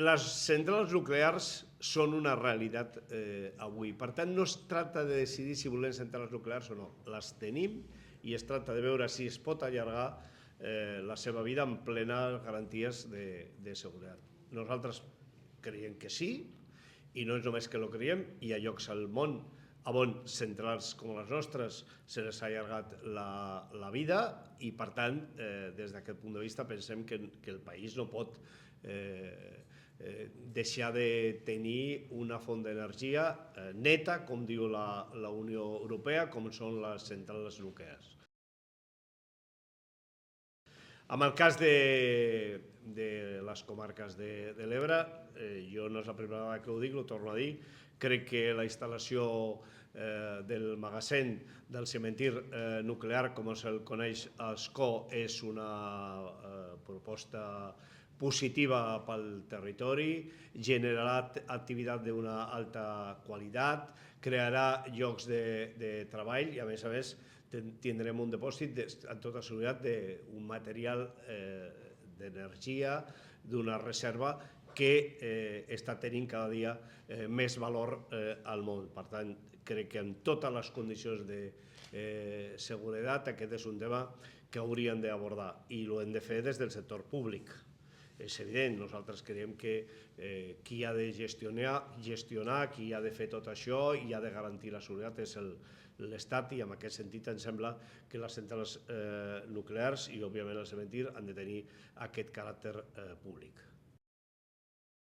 Les centrals nuclears són una realitat avui. Per tant, no es tracta de decidir si volem centrals nuclears o no. Les tenim i es tracta de veure si es pot allargar la seva vida amb plenes garanties de seguretat. Nosaltres creiem que sí, i no és només que ho creiem, hi ha llocs al món on centrals com les nostres se les ha allargat la vida i, per tant, des d'aquest punt de vista pensem que el país no pot deixar de tenir una font d'energia neta, com diu la Unió Europea, com són les centrals nuclears. En el cas de les comarques de l'Ebre, jo no és la primera vegada que ho dic, ho torno a dir, crec que la instal·lació del magatzem del cementir nuclear, com se'l coneix a Ascó, és una proposta positiva pel territori, generarà activitat d'una alta qualitat, crearà llocs de treball i, a més, tindrem un dipòsit amb tota seguretat d'un material d'energia, d'una reserva que està tenint cada dia més valor al món. Per tant, crec que en totes les condicions de seguretat aquest és un tema que hauríem d'abordar i ho hem de fer des del sector públic. És evident, nosaltres creiem que qui ha de gestionar, qui ha de fer tot això i ha de garantir la seguretat és l'Estat, i en aquest sentit em sembla que les centrals nuclears i, òbviament, el cementir han de tenir aquest caràcter públic.